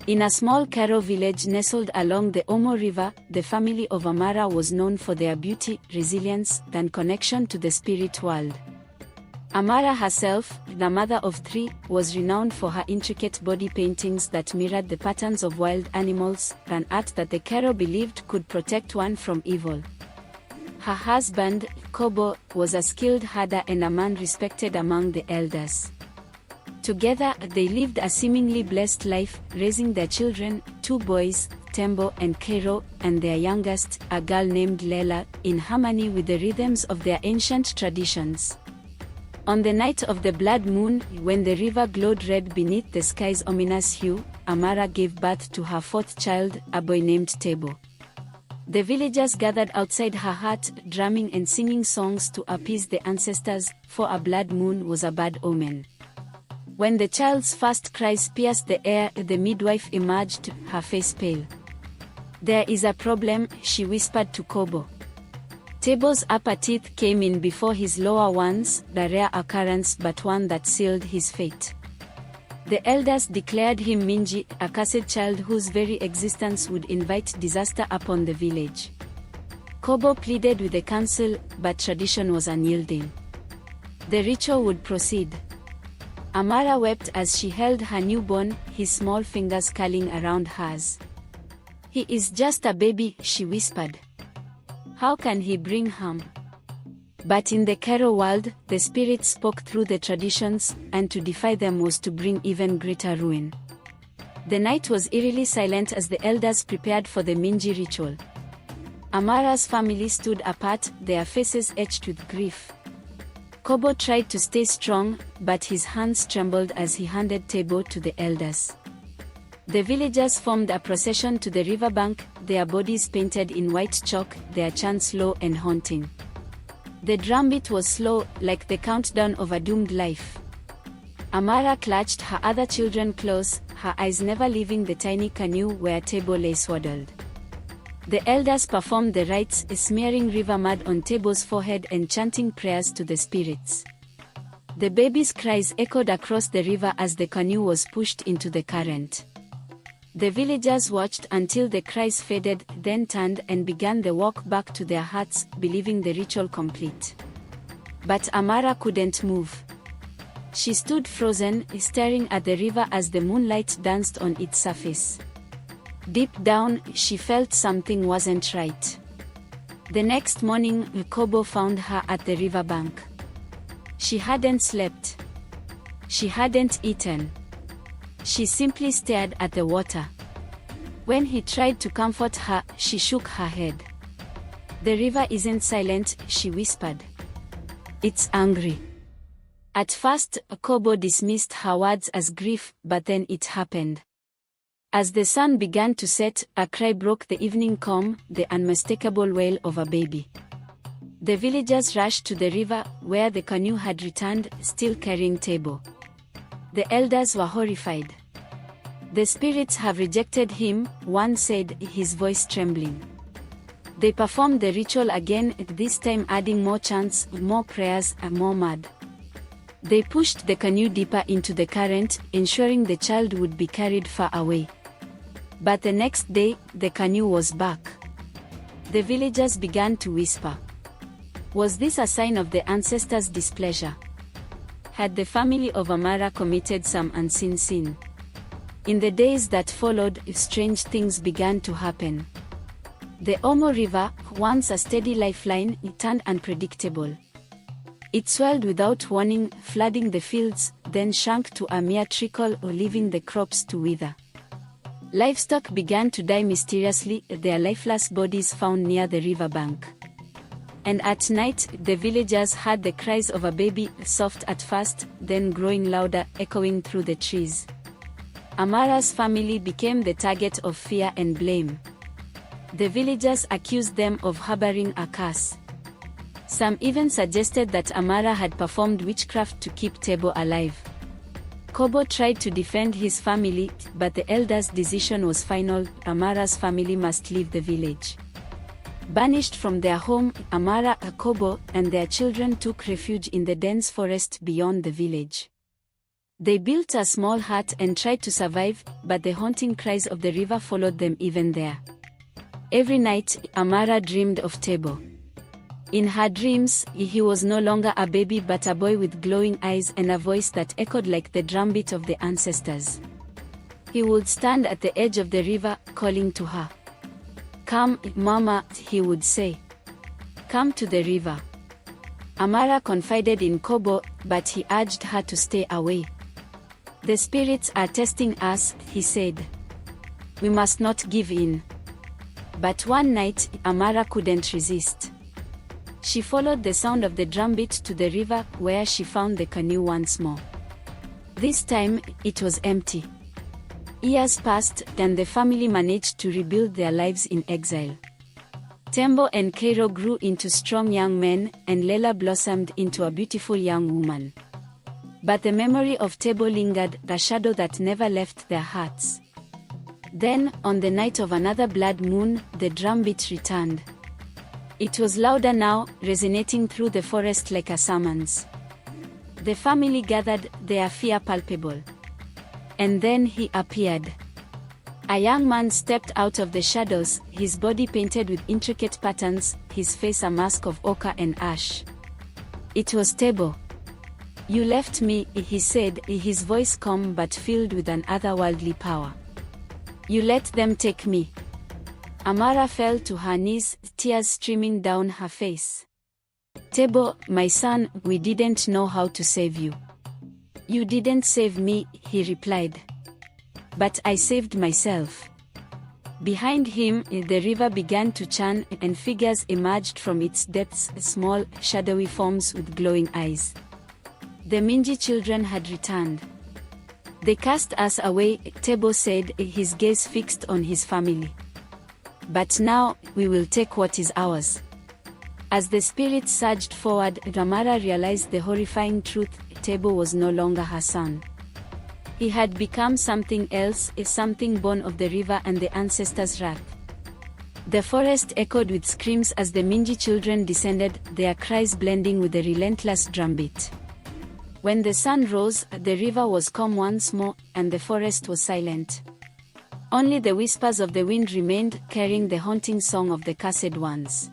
In a small Karo village nestled along the Omo River, the family of Amara was known for their beauty, resilience, and connection to the spirit world. Amara herself, the mother of 3, was renowned for her intricate body paintings that mirrored the patterns of wild animals, an art that the Karo believed could protect one from evil. Her husband, Kobo, was a skilled herder and a man respected among the elders. Together, they lived a seemingly blessed life, raising their children, 2 boys, Tembo and Karo, and their youngest, a girl named Lela, in harmony with the rhythms of their ancient traditions. On the night of the blood moon, when the river glowed red beneath the sky's ominous hue, Amara gave birth to her 4th child, a boy named Tebo. The villagers gathered outside her hut, drumming and singing songs to appease the ancestors, for a blood moon was a bad omen. When the child's first cries pierced the air, the midwife emerged, her face pale. "There is a problem," she whispered to Kobo. Tebo's upper teeth came in before his lower ones, a rare occurrence but one that sealed his fate. The elders declared him Mingi, a cursed child whose very existence would invite disaster upon the village. Kobo pleaded with the council, but tradition was unyielding. The ritual would proceed. Amara wept as she held her newborn, his small fingers curling around hers. "He is just a baby," she whispered. "How can he bring harm?" But in the Karo world, the spirits spoke through the traditions, and to defy them was to bring even greater ruin. The night was eerily silent as the elders prepared for the Mingi ritual. Amara's family stood apart, their faces etched with grief. Kobo tried to stay strong, but his hands trembled as he handed Tebo to the elders. The villagers formed a procession to the riverbank, their bodies painted in white chalk, their chants low and haunting. The drumbeat was slow, like the countdown of a doomed life. Amara clutched her other children close, her eyes never leaving the tiny canoe where Tebo lay swaddled. The elders performed the rites, smearing river mud on Tebo's forehead and chanting prayers to the spirits. The baby's cries echoed across the river as the canoe was pushed into the current. The villagers watched until the cries faded, then turned and began the walk back to their huts, believing the ritual complete. But Amara couldn't move. She stood frozen, staring at the river as the moonlight danced on its surface. Deep down, she felt something wasn't right. The next morning, Kobo found her at the riverbank. She hadn't slept. She hadn't eaten. She simply stared at the water. When he tried to comfort her, she shook her head. "The river isn't silent," she whispered. "It's angry." At first, Kobo dismissed her words as grief, but then it happened. As the sun began to set, a cry broke the evening calm, the unmistakable wail of a baby. The villagers rushed to the river, where the canoe had returned, still carrying Tebo. The elders were horrified. "The spirits have rejected him," one said, his voice trembling. They performed the ritual again, this time adding more chants, more prayers, and more mud. They pushed the canoe deeper into the current, ensuring the child would be carried far away. But the next day, the canoe was back. The villagers began to whisper. Was this a sign of the ancestors' displeasure? Had the family of Amara committed some unseen sin? In the days that followed, strange things began to happen. The Omo River, once a steady lifeline, turned unpredictable. It swelled without warning, flooding the fields, then shrunk to a mere trickle, leaving the crops to wither. Livestock began to die mysteriously, their lifeless bodies found near the riverbank. And at night, the villagers heard the cries of a baby, soft at first, then growing louder, echoing through the trees. Amara's family became the target of fear and blame. The villagers accused them of harboring a curse. Some even suggested that Amara had performed witchcraft to keep Tebo alive. Kobo tried to defend his family, but the elders' decision was final: Amara's family must leave the village. Banished from their home, Amara, Kobo, and their children took refuge in the dense forest beyond the village. They built a small hut and tried to survive, but the haunting cries of the river followed them even there. Every night, Amara dreamed of Tebo. In her dreams, he was no longer a baby but a boy with glowing eyes and a voice that echoed like the drumbeat of the ancestors. He would stand at the edge of the river, calling to her. "Come, Mama," he would say. "Come to the river." Amara confided in Kobo, but he urged her to stay away. "The spirits are testing us," he said. "We must not give in." But one night, Amara couldn't resist. She followed the sound of the drumbeat to the river, where she found the canoe once more. This time, it was empty. Years passed, and the family managed to rebuild their lives in exile. Tembo and Karo grew into strong young men, and Lela blossomed into a beautiful young woman. But the memory of Tebo lingered, a shadow that never left their hearts. Then, on the night of another blood moon, the drumbeat returned. It was louder now, resonating through the forest like a summons. The family gathered, their fear palpable. And then he appeared. A young man stepped out of the shadows, his body painted with intricate patterns, his face a mask of ochre and ash. It was Tebo. "You left me," he said, his voice calm but filled with an otherworldly power. "You let them take me." Amara fell to her knees, tears streaming down her face. "Tebo, my son, we didn't know how to save you." "You didn't save me," he replied. "But I saved myself." Behind him, the river began to churn, and figures emerged from its depths, small, shadowy forms with glowing eyes. The Mingi children had returned. "They cast us away," Tebo said, his gaze fixed on his family. "But now, we will take what is ours." As the spirits surged forward, Amara realized the horrifying truth: Tebo was no longer her son. He had become something else, something born of the river and the ancestors' wrath. The forest echoed with screams as the Mingi children descended, their cries blending with the relentless drumbeat. When the sun rose, the river was calm once more, and the forest was silent. Only the whispers of the wind remained, carrying the haunting song of the cursed ones.